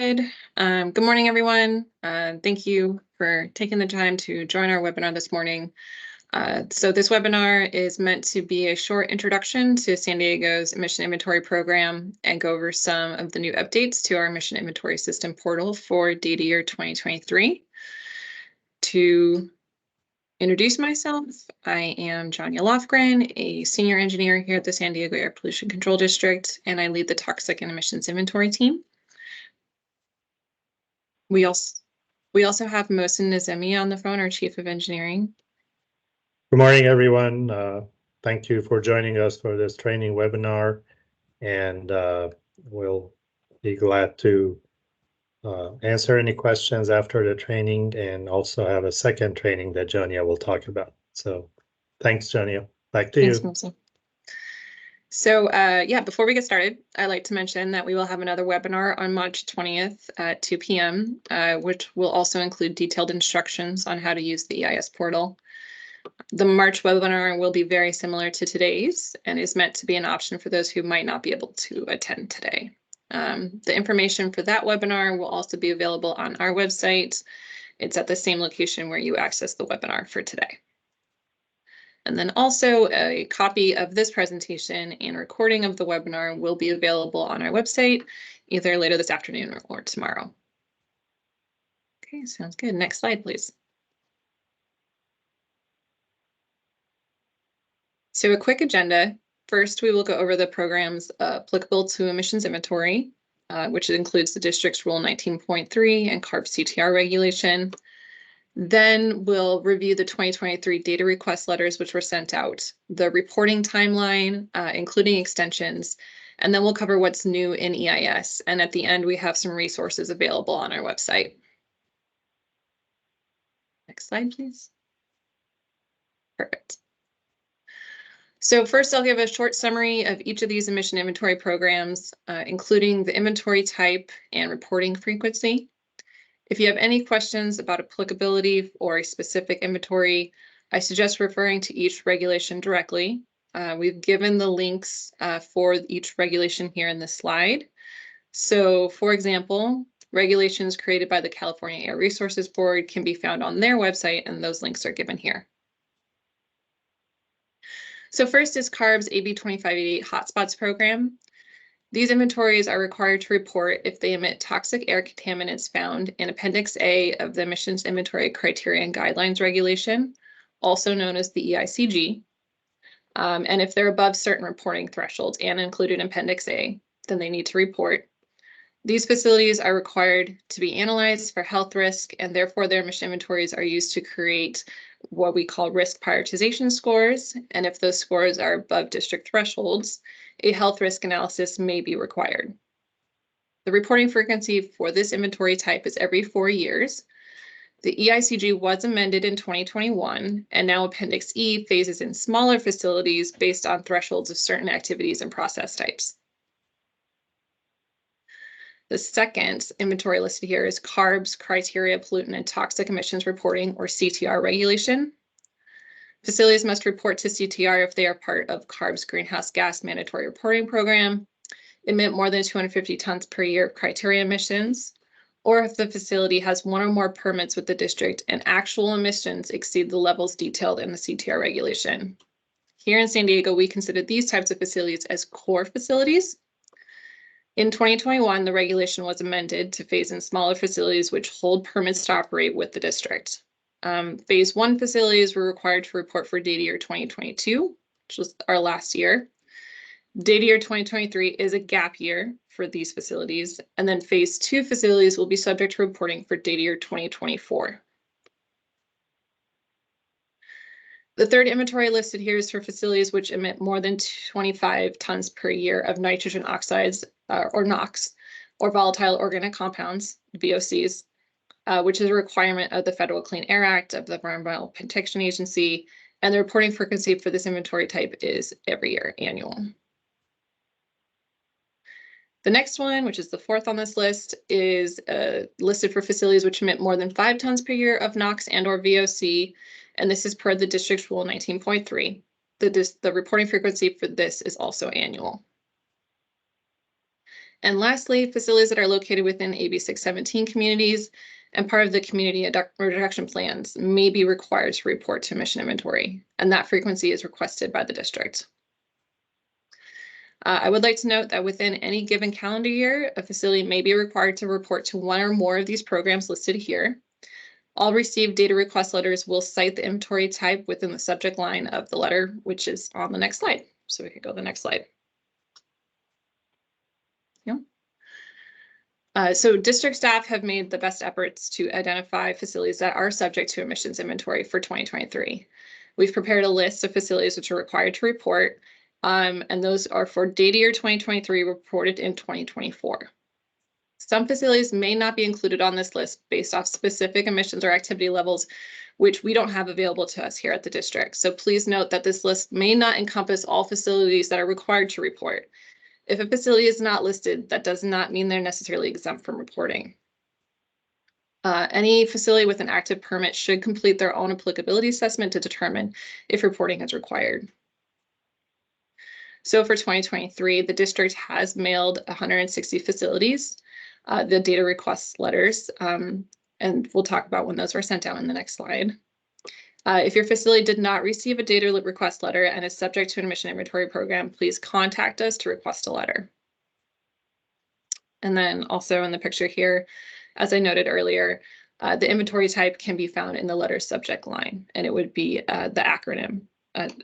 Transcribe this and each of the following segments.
Good morning, everyone. Thank you for taking the time to join our webinar this morning. So this webinar is meant to be a short introduction to San Diego's emission inventory program and go over some of the new updates to our emission inventory system portal for data year 2023. To introduce myself, I am Janya Lofgren, a senior engineer here at the San Diego Air Pollution Control District, and I lead the toxic and emissions inventory team. We also have Mohsen Nazemi on the phone, our Chief of Engineering. Good morning, everyone. Thank you for joining us for this training webinar, and we'll be glad to answer any questions after the training, and also have a second training that Janya will talk about. So thanks, Janya. Back to you. Thanks, Mohsen. So yeah, before we get started, I'd like to mention that we will have another webinar on March 20th at 2 p.m., which will also include detailed instructions on how to use the EIS portal. The March webinar will be very similar to today's and is meant to be an option for those who might not be able to attend today. The information for that webinar will also be available on our website. It's at the same location where you access the webinar for today. And then also a copy of this presentation and recording of the webinar will be available on our website either later this afternoon or tomorrow. Okay, sounds good. Next slide, please. So a quick agenda. First, we will go over the programs applicable to emissions inventory, which includes the district's Rule 19.3 and CARB CTR regulation. Then we'll review the 2023 data request letters, which were sent out, the reporting timeline, including extensions, and then we'll cover what's new in EIS. And at the end, we have some resources available on our website. Next slide, please. Perfect. So first, I'll give a short summary of each of these emission inventory programs, including the inventory type and reporting frequency. If you have any questions about applicability or a specific inventory, I suggest referring to each regulation directly. We've given the links for each regulation here in this slide. So, for example, regulations created by the California Air Resources Board can be found on their website, and those links are given here. So first is CARB's AB 2588 Hotspots program. These inventories are required to report if they emit toxic air contaminants found in Appendix A of the Emissions Inventory Criteria and Guidelines Regulation, also known as the EICG. And if they're above certain reporting thresholds and included in Appendix A, then they need to report. These facilities are required to be analyzed for health risk, and therefore their emission inventories are used to create what we call risk prioritization scores. And if those scores are above district thresholds, a health risk analysis may be required. The reporting frequency for this inventory type is every 4 years. The EICG was amended in 2021, and now Appendix E phases in smaller facilities based on thresholds of certain activities and process types. The second inventory listed here is CARB's Criteria, Pollutant, and Toxic Emissions Reporting, or CTR regulation. Facilities must report to CTR if they are part of CARB's Greenhouse Gas Mandatory Reporting Program, emit more than 250 tons per year of criteria emissions, or if the facility has one or more permits with the district and actual emissions exceed the levels detailed in the CTR regulation. Here in San Diego, we consider these types of facilities as core facilities. In 2021, the regulation was amended to phase in smaller facilities which hold permits to operate with the district. Phase 1 facilities were required to report for data year 2022, which was our last year. Data year 2023 is a gap year for these facilities, and then phase 2 facilities will be subject to reporting for data year 2024. The third inventory listed here is for facilities which emit more than 25 tons per year of nitrogen oxides, or NOx, or volatile organic compounds, VOCs, which is a requirement of the Federal Clean Air Act, of the Environmental Protection Agency, and the reporting frequency for this inventory type is every year, annual. The next one, which is the fourth on this list, is listed for facilities which emit more than 5 tons per year of NOx and or VOC, and this is per the district's Rule 19.3. The reporting frequency for this is also annual. And lastly, facilities that are located within AB 617 communities and part of the community reduction plans may be required to report to emission inventory, and that frequency is requested by the district. I would like to note that within any given calendar year, a facility may be required to report to one or more of these programs listed here. All received data request letters will cite the inventory type within the subject line of the letter, which is on the next slide. So we could go to the next slide. So district staff have made the best efforts to identify facilities that are subject to emissions inventory for 2023. We've prepared a list of facilities which are required to report, and those are for data year 2023 reported in 2024. Some facilities may not be included on this list based off specific emissions or activity levels, which we don't have available to us here at the district. So please note that this list may not encompass all facilities that are required to report. If a facility is not listed, that does not mean they're necessarily exempt from reporting. Any facility with an active permit should complete their own applicability assessment to determine if reporting is required. So for 2023, the district has mailed 160 facilities the data request letters, and we'll talk about when those were sent out in the next slide. If your facility did not receive a data request letter and is subject to an emission inventory program, please contact us to request a letter. And then also in the picture here, as I noted earlier, the inventory type can be found in the letter subject line, and it would be the acronym.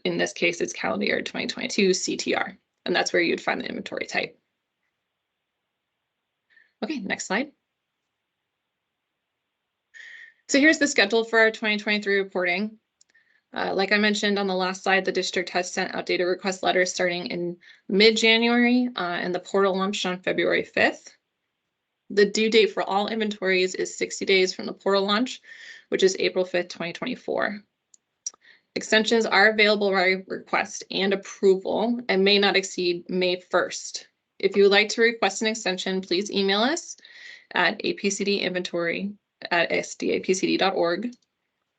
In this case, it's calendar year 2022 CTR, and that's where you'd find the inventory type. Okay, next slide. So here's the schedule for our 2023 reporting. Like I mentioned on the last slide, the district has sent out data request letters starting in mid-January, and the portal launched on February 5th. The due date for all inventories is 60 days from the portal launch, which is April 5th, 2024. Extensions are available by request and approval and may not exceed May 1st. If you would like to request an extension, please email us at apcdinventory@sdapcd.org.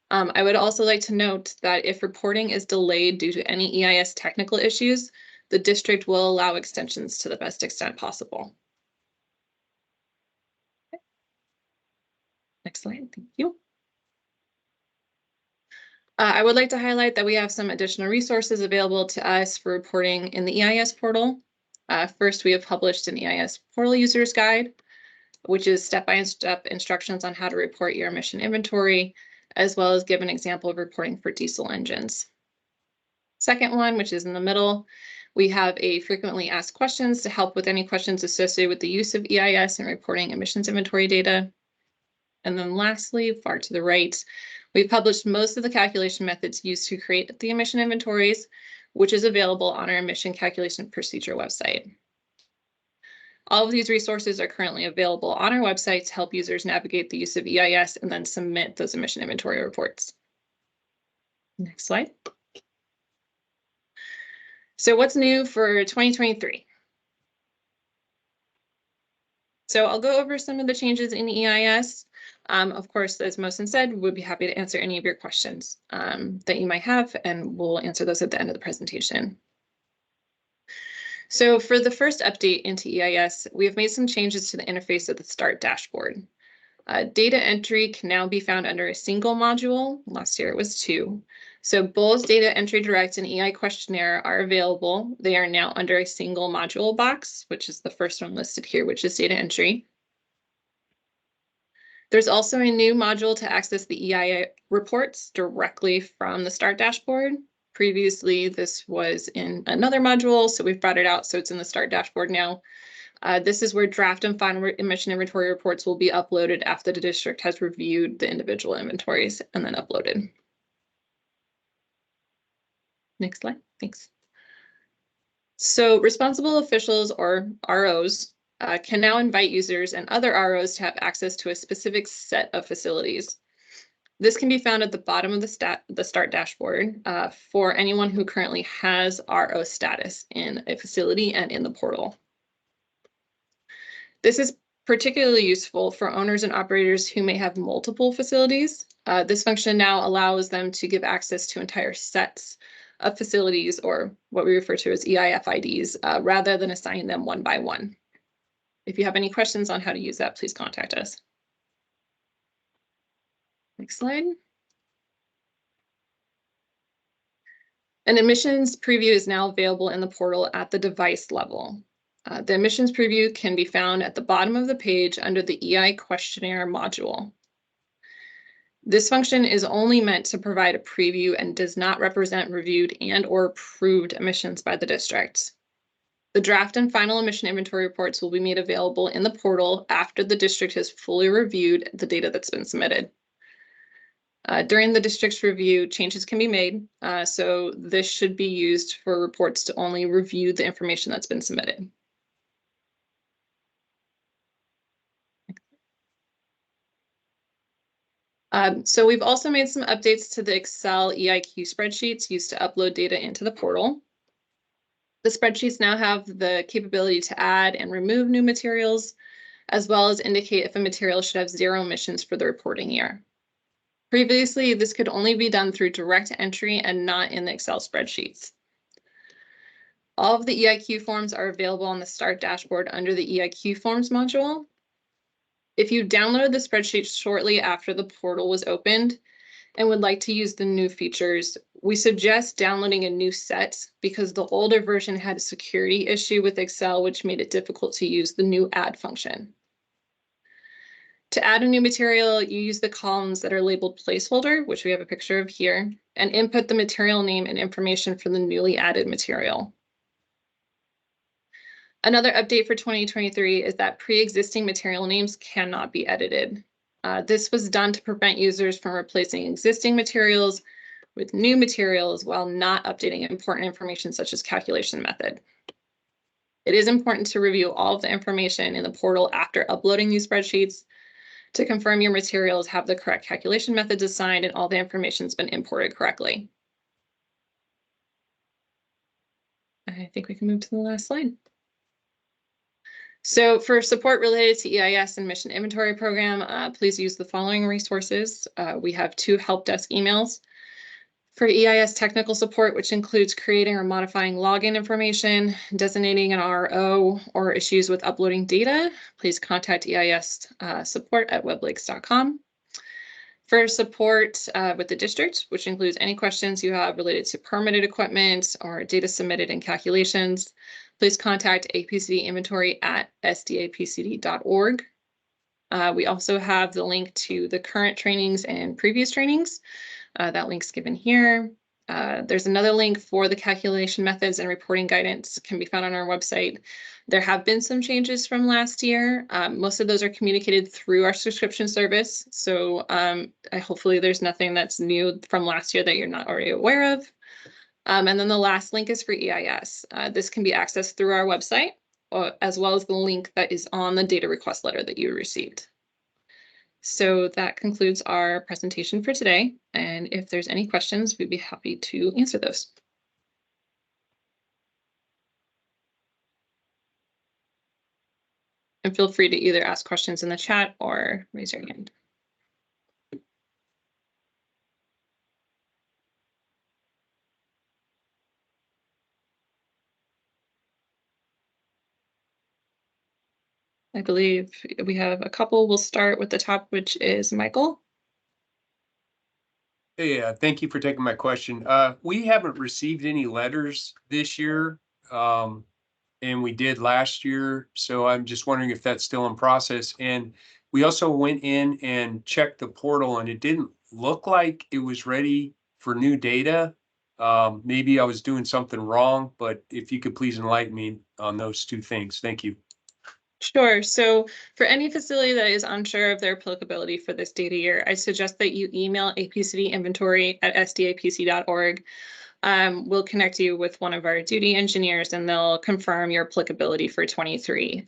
I would also like to note that if reporting is delayed due to any EIS technical issues, the district will allow extensions to the best extent possible. Okay. Next slide, thank you. I would like to highlight that we have some additional resources available to us for reporting in the EIS portal. First, we have published an EIS portal user's guide, which is step-by-step instructions on how to report your emission inventory, as well as give an example of reporting for diesel engines. Second one, which is in the middle, we have a frequently asked questions to help with any questions associated with the use of EIS and reporting emissions inventory data. And then lastly, far to the right, we've published most of the calculation methods used to create the emission inventories, which is available on our emission calculation procedure website. All of these resources are currently available on our website to help users navigate the use of EIS and then submit those emission inventory reports. Next slide. So what's new for 2023? So I'll go over some of the changes in EIS. Of course, as Mohsen said, we'd be happy to answer any of your questions that you might have, and we'll answer those at the end of the presentation. So for the first update into EIS, we have made some changes to the interface of the START dashboard. Data entry can now be found under a single module. Last year it was 2. So both Data Entry Direct and EI Questionnaire are available. They are now under a single module box, which is the first one listed here, which is Data Entry. There's also a new module to access the EI reports directly from the START dashboard. Previously, this was in another module, so we've brought it out, so it's in the START dashboard now. This is where draft and final emission inventory reports will be uploaded after the district has reviewed the individual inventories and then uploaded. Next slide, thanks. So responsible officials, or ROs, can now invite users and other ROs to have access to a specific set of facilities. This can be found at the bottom of the START dashboard for anyone who currently has RO status in a facility and in the portal. This is particularly useful for owners and operators who may have multiple facilities. This function now allows them to give access to entire sets of facilities, or what we refer to as EIFIDs, rather than assigning them one by one. If you have any questions on how to use that, please contact us. Next slide. An admissions preview is now available in the portal at the device level. The admissions preview can be found at the bottom of the page under the EI questionnaire module. This function is only meant to provide a preview and does not represent reviewed and/or approved admissions by the district. The draft and final admission inventory reports will be made available in the portal after the district has fully reviewed the data that's been submitted. During the district's review, changes can be made, so this should be used for reports to only review the information that's been submitted. So we've also made some updates to the Excel EIQ spreadsheets used to upload data into the portal. The spreadsheets now have the capability to add and remove new materials, as well as indicate if a material should have 0 emissions for the reporting year. Previously, this could only be done through direct entry and not in the Excel spreadsheets. All of the EIQ forms are available on the Start dashboard under the EIQ forms module. If you downloaded the spreadsheet shortly after the portal was opened and would like to use the new features, we suggest downloading a new set because the older version had a security issue with Excel, which made it difficult to use the new add function. To add a new material, you use the columns that are labeled placeholder, which we have a picture of here, and input the material name and information for the newly added material. Another update for 2023 is that pre-existing material names cannot be edited. This was done to prevent users from replacing existing materials with new materials while not updating important information such as calculation method. It is important to review all of the information in the portal after uploading these spreadsheets to confirm your materials have the correct calculation methods assigned and all the information has been imported correctly. I think we can move to the last slide. So for support related to EIS and Mission Inventory Program, please use the following resources. We have 2 help desk emails. For EIS technical support, which includes creating or modifying login information, designating an RO, or issues with uploading data, please contact EIS support at weblakes.com. For support with the district, which includes any questions you have related to permitted equipment or data submitted and calculations, please contact APCD inventory at sdapcd.org. We also have the link to the current trainings and previous trainings. That link's given here. There's another link for the calculation methods and reporting guidance can be found on our website. There have been some changes from last year. Most of those are communicated through our subscription service. So hopefully there's nothing that's new from last year that you're not already aware of. And then the last link is for EIS. This can be accessed through our website, as well as the link that is on the data request letter that you received. So that concludes our presentation for today. And if there's any questions, we'd be happy to answer those. And feel free to either ask questions in the chat or raise your hand. I believe we have a couple. We'll start with the top, which is Michael. Hey, thank you for taking my question. We haven't received any letters this year, and we did last year. So I'm just wondering if that's still in process. And we also went in and checked the portal, and it didn't look like it was ready for new data. Maybe I was doing something wrong, but if you could please enlighten me on those 2 things. Thank you. Sure. So for any facility that is unsure of their applicability for this data year, I suggest that you email APCD inventory at sdapc.org. We'll connect you with one of our duty engineers and they'll confirm your applicability for 23.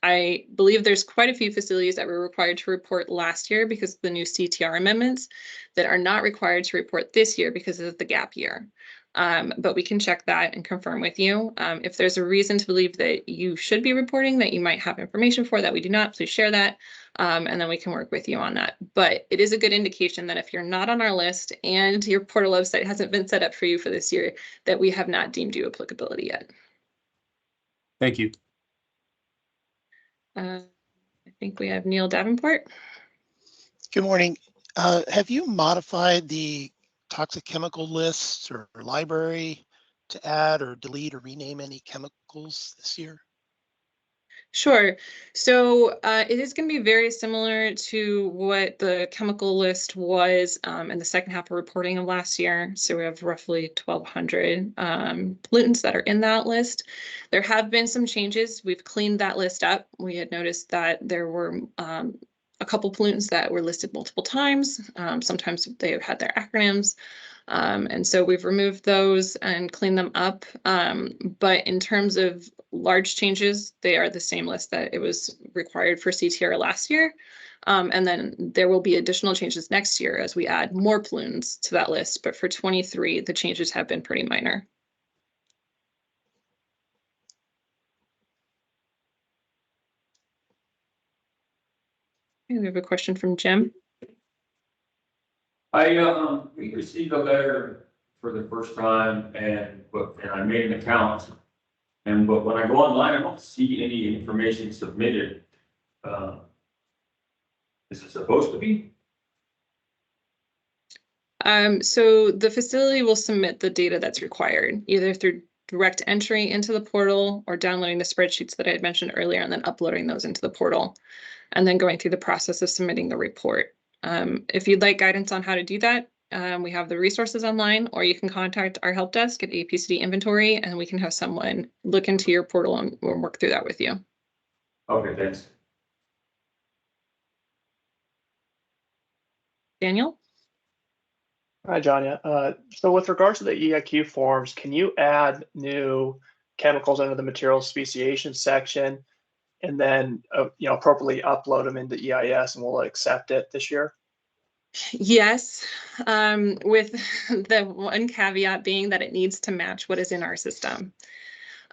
I believe there's quite a few facilities that were required to report last year because of the new CTR amendments that are not required to report this year because of the gap year. But we can check that and confirm with you. If there's a reason to believe that you should be reporting that you might have information for that we do not, please share that. And then we can work with you on that. But it is a good indication that if you're not on our list and your portal website hasn't been set up for you for this year, that we have not deemed you applicability yet. Thank you. I think we have Neil Davenport. Good morning. Have you modified the toxic chemical lists or library to add or delete or rename any chemicals this year? Sure. So it is going to be very similar to what the chemical list was in the second half of reporting of last year. So we have roughly 1,200 pollutants that are in that list. There have been some changes. We've cleaned that list up. We had noticed that there were a couple pollutants that were listed multiple times. Sometimes they have had their acronyms. And so we've removed those and cleaned them up. But in terms of large changes, they are the same list that it was required for CTR last year. And then there will be additional changes next year as we add more pollutants to that list. But for 23, the changes have been pretty minor. Okay, we have a question from Jim. We received a letter for the first time and I made an account. But when I go online, I don't see any information submitted. Is it supposed to be? So the facility will submit the data that's required, either through direct entry into the portal or downloading the spreadsheets that I had mentioned earlier and then uploading those into the portal and then going through the process of submitting the report. If you'd like guidance on how to do that, we have the resources online, or you can contact our help desk at APCD Inventory and we can have someone look into your portal and we'll work through that with you. Okay, thanks. Daniel? Hi, Janya. So with regards to the EIQ forms, can you add new chemicals under the materials speciation section and then appropriately upload them into EIS and we'll accept it this year? Yes, with the one caveat being that it needs to match what is in our system.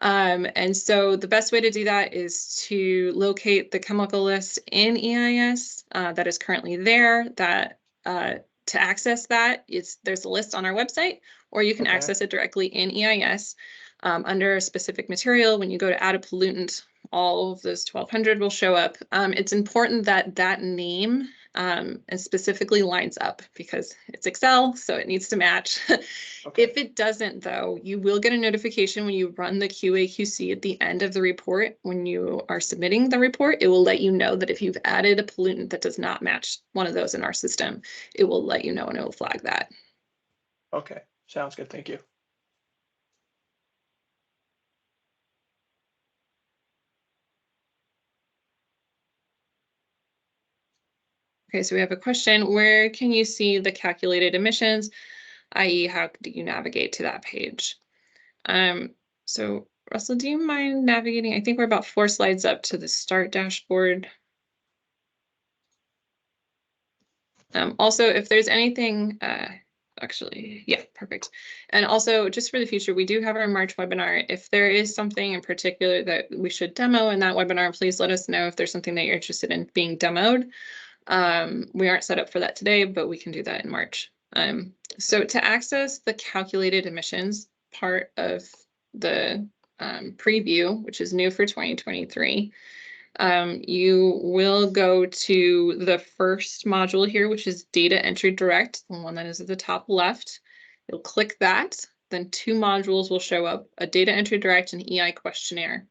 And so the best way to do that is to locate the chemical list in EIS that is currently there. That to access that, there's a list on our website, or you can access it directly in EIS under a specific material. When you go to add a pollutant, all of those 1,200 will show up. It's important that that name and specifically lines up because it's Excel, so it needs to match. If it doesn't, though, you will get a notification when you run the QA/QC at the end of the report. When you are submitting the report, it will let you know that if you've added a pollutant that does not match one of those in our system, it will let you know and it will flag that. Okay, sounds good. Thank you. Okay, so we have a question. Where can you see the calculated emissions, i.e. how do you navigate to that page? So Russell, do you mind navigating? I think we're about 4 slides up to the start dashboard. Also, if there's anything, actually, yeah, perfect. And also, just for the future, we do have our March webinar. If there is something in particular that we should demo in that webinar, please let us know if there's something that you're interested in being demoed. We aren't set up for that today, but we can do that in March. So to access the calculated emissions part of the preview, which is new for 2023, you will go to the first module here, which is Data Entry Direct, the one that is at the top left. You'll click that, then 2 modules will show up, a Data Entry Direct and EI Questionnaire.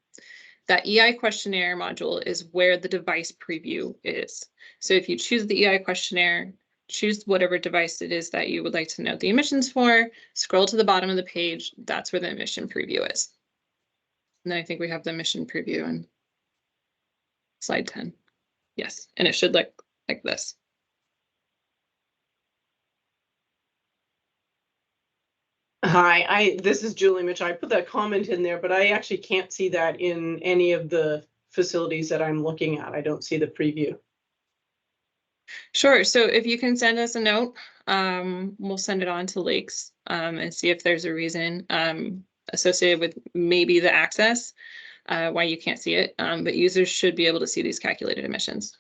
That EI Questionnaire module is where the device preview is. So if you choose the EI Questionnaire, choose whatever device it is that you would like to know the emissions for, scroll to the bottom of the page, that's where the emission preview is. And then I think we have the emission preview in slide 10. Yes, and it should look like this. Hi, this is Julie Mitch. I put that comment in there, but I actually can't see that in any of the facilities that I'm looking at. I don't see the preview. Sure. So if you can send us a note, we'll send it on to Lakes and see if there's a reason associated with maybe the access why you can't see it. But users should be able to see these calculated emissions.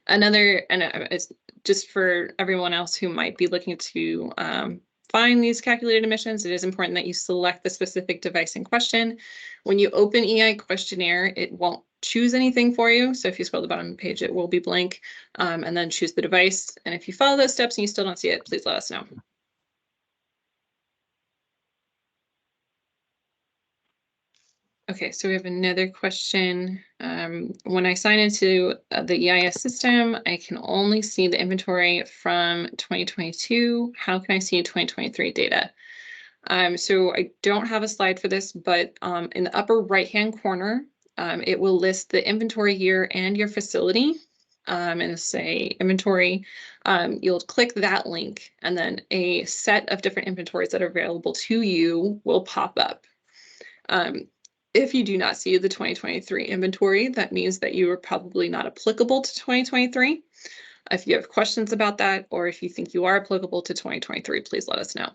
Another, and it's just for everyone else who might be looking to find these calculated emissions, it is important that you select the specific device in question. When you open EI Questionnaire, it won't choose anything for you. So if you scroll to the bottom of the page, it will be blank, and then choose the device. And if you follow those steps and you still don't see it, please let us know. Okay, so we have another question. When I sign into the EIS system, I can only see the inventory from 2022. How can I see 2023 data? So I don't have a slide for this, but in the upper right-hand corner, it will list the inventory year and your facility. And it'll say inventory. You'll click that link, and then a set of different inventories that are available to you will pop up. If you do not see the 2023 inventory, that means that you are probably not applicable to 2023. If you have questions about that, or if you think you are applicable to 2023, please let us know.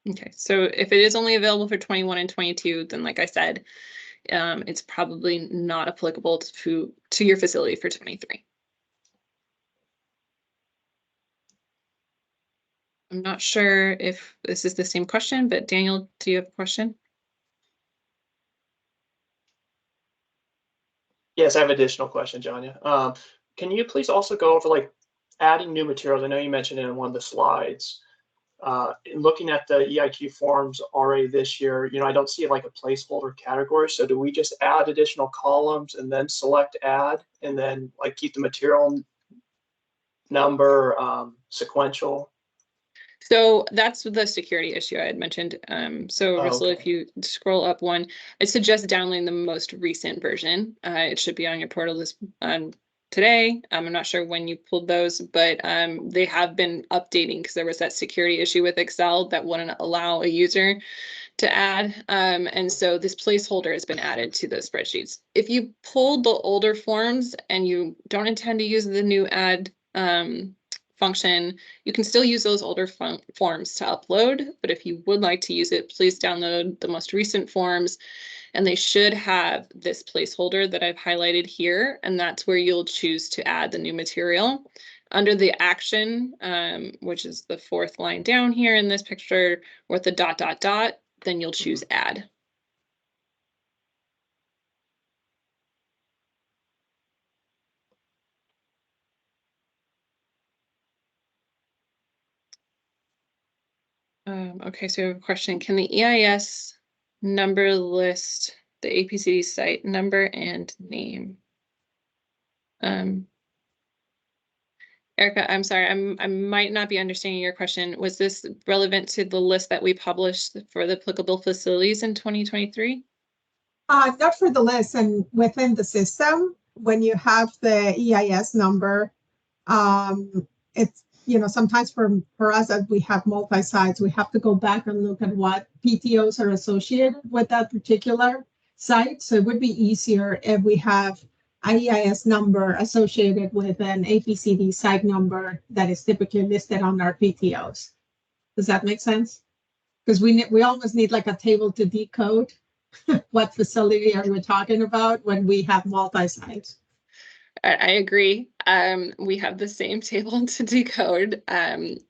Okay, so if it is only available for 21 and 22, then like I said, it's probably not applicable to your facility for 23. I'm not sure if this is the same question, but Daniel, do you have a question? Yes, I have an additional question, Janya. Can you please also go over like adding new materials? I know you mentioned it in one of the slides. In looking at the EIQ forms already this year, you know, I don't see like a placeholder category. So do we just add additional columns and then select add and then like keep the material number sequential? So that's the security issue I had mentioned. So Russell, okay. if you scroll up one, I suggest downloading the most recent version. It should be on your portal this today. I'm not sure when you pulled those, but they have been updating because there was that security issue with Excel that wouldn't allow a user to add. And so this placeholder has been added to the spreadsheets. If you pulled the older forms and you don't intend to use the new add function, you can still use those older forms to upload, but if you would like to use it, please download the most recent forms, and they should have this placeholder that I've highlighted here, and that's where you'll choose to add the new material. Under the action, which is the fourth line down here in this picture with the ... then you'll choose add. Okay, so we have a question. Can the EIS number list the APCD site number and name? Erica, I'm sorry, I might not be understanding your question. Was this relevant to the list that we published for the applicable facilities in 2023? Not for the list, and within the system, when you have the EIS number, it's, you know, sometimes for us as we have multi-sites, we have to go back and look at what PTOs are associated with that particular site. So it would be easier if we have an EIS number associated with an APCD site number that is typically listed on our PTOs. Does that make sense? Because we almost need like a table to decode what facility are we talking about when we have multi-sites. I agree. We have the same table to decode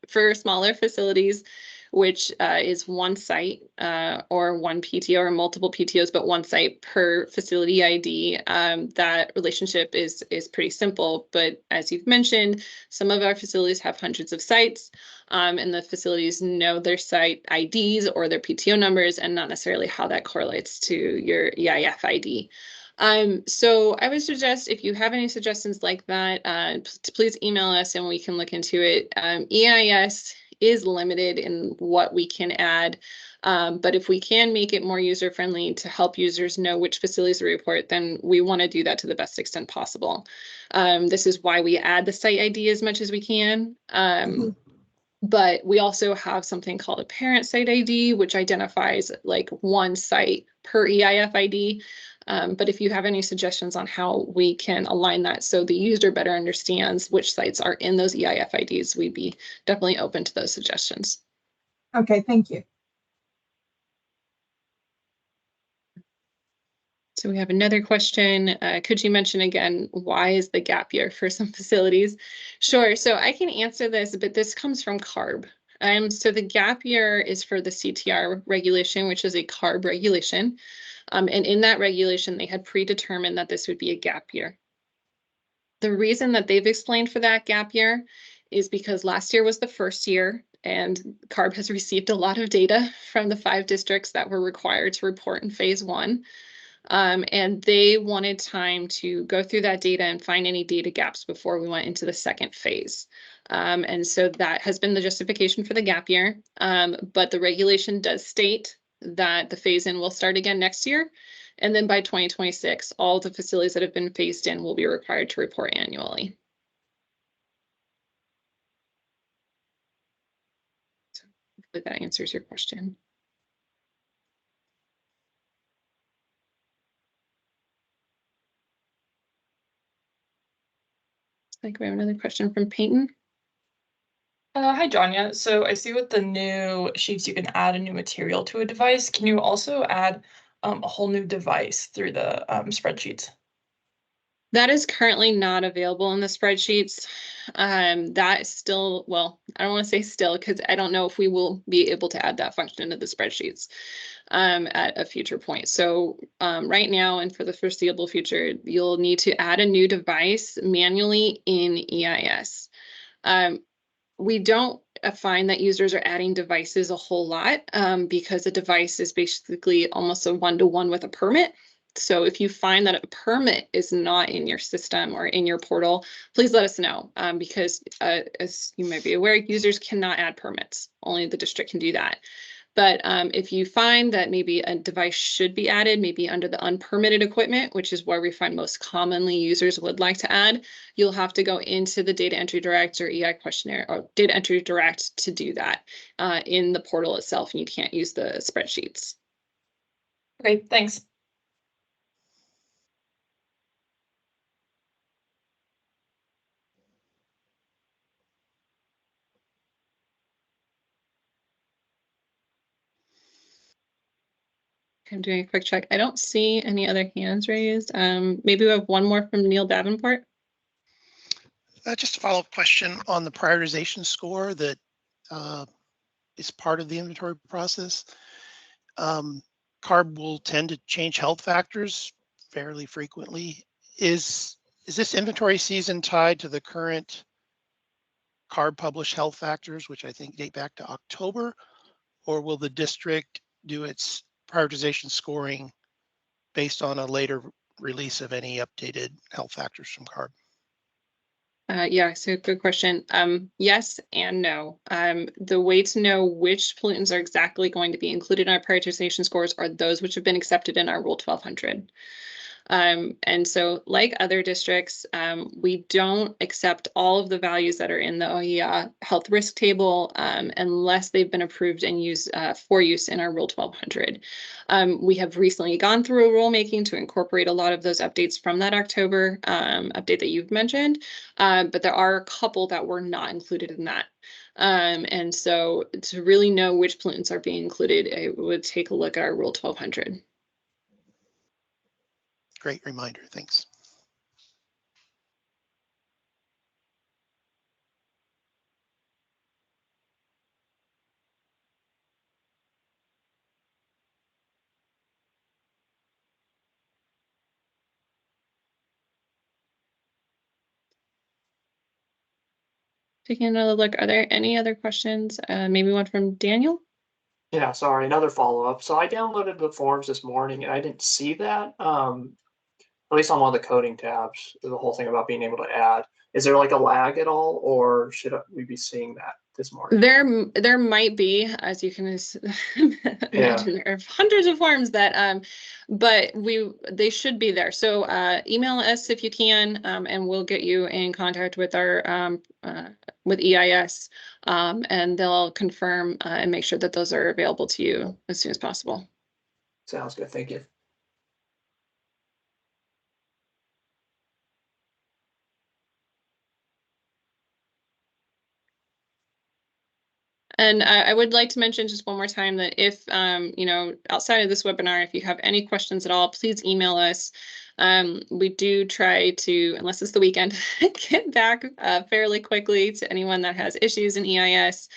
for smaller facilities, which is one site or one PTO or multiple PTOs, but one site per facility ID. That relationship is pretty simple, but as you've mentioned, some of our facilities have hundreds of sites, and the facilities know their site IDs or their PTO numbers and not necessarily how that correlates to your EIF ID. So I would suggest if you have any suggestions like that, please email us and we can look into it. EIS is limited in what we can add, but if we can make it more user-friendly to help users know which facilities to report, then we want to do that to the best extent possible. This is why we add the site ID as much as we can. But we also have something called a parent site ID, which identifies like one site per EIF ID. But if you have any suggestions on how we can align that so the user better understands which sites are in those EIF IDs, we'd be definitely open to those suggestions. Okay, thank you. So we have another question. Could you mention again, why is the gap year for some facilities? Sure. So I can answer this, but this comes from CARB. So the gap year is for the CTR regulation, which is a CARB regulation. And in that regulation, they had predetermined that this would be a gap year. The reason that they've explained for that gap year is because last year was the first year, and CARB has received a lot of data from the 5 districts that were required to report in phase 1. And they wanted time to go through that data and find any data gaps before we went into the second phase. And so that has been the justification for the gap year. But the regulation does state that the phase-in will start again next year. And then by 2026, all the facilities that have been phased in will be required to report annually. So hopefully that answers your question. I think we have another question from Peyton. Hi, Janya. So I see with the new sheets, you can add a new material to a device. Can you also add a whole new device through the spreadsheets? That is currently not available in the spreadsheets. That is still, well, I don't want to say still, because I don't know if we will be able to add that function into the spreadsheets at a future point. So right now and for the foreseeable future, you'll need to add a new device manually in EIS. We don't find that users are adding devices a whole lot because a device is basically almost a one-to-one with a permit. So if you find that a permit is not in your system or in your portal, please let us know because as you might be aware, users cannot add permits. Only the district can do that. But if you find that maybe a device should be added, maybe under the unpermitted equipment, which is where we find most commonly users would like to add, you'll have to go into the data entry direct or EI questionnaire or data entry direct to do that in the portal itself, and you can't use the spreadsheets. Okay, thanks. I'm doing a quick check. I don't see any other hands raised. Maybe we have one more from Neil Davenport. Just a follow-up question on the prioritization score that is part of the inventory process. CARB will tend to change health factors fairly frequently. Is this inventory season tied to the current CARB published health factors, which I think date back to October, or will the district do its prioritization scoring based on a later release of any updated health factors from CARB? Yeah, so good question. Yes and no. The way to know which pollutants are exactly going to be included in our prioritization scores are those which have been accepted in our Rule 1200. And so like other districts, we don't accept all of the values that are in the OEA health risk table unless they've been approved and used for use in our Rule 1200. We have recently gone through a rulemaking to incorporate a lot of those updates from that October update that you've mentioned, but there are a couple that were not included in that. And so to really know which pollutants are being included, it would take a look at our Rule 1200. Great reminder, thanks. Taking another look, are there any other questions? Maybe one from Daniel? Yeah, sorry, another follow-up. So I downloaded the forms this morning and I didn't see that. At least on one of the coding tabs, the whole thing about being able to add. Is there like a lag at all, or should we be seeing that this morning? There might be, as you can imagine, there are hundreds of forms that, but they should be there. So email us if you can, and we'll get you in contact with our with EIS, and they'll confirm and make sure that those are available to you as soon as possible. Sounds good. Thank you. And I would like to mention just one more time that if, you know, outside of this webinar, if you have any questions at all, please email us. We do try to, unless it's the weekend, get back fairly quickly to anyone that has issues in EIS.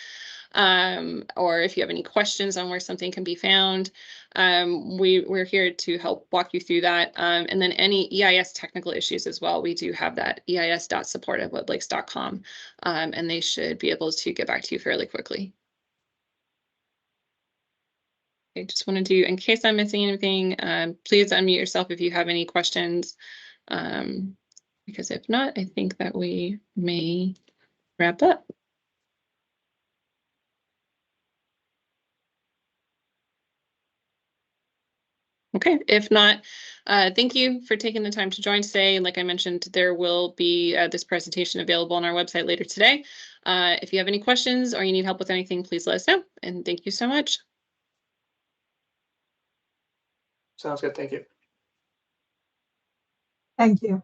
Or if you have any questions on where something can be found, we're here to help walk you through that. And then any EIS technical issues as well, we do have that eis.support@woodlakes.com, and they should be able to get back to you fairly quickly. I just wanted to, in case I'm missing anything, please unmute yourself if you have any questions. Because if not, I think that we may wrap up. Okay, if not, thank you for taking the time to join today. Like I mentioned, there will be this presentation available on our website later today. If you have any questions or you need help with anything, please let us know. And thank you so much. Sounds good. Thank you. Thank you.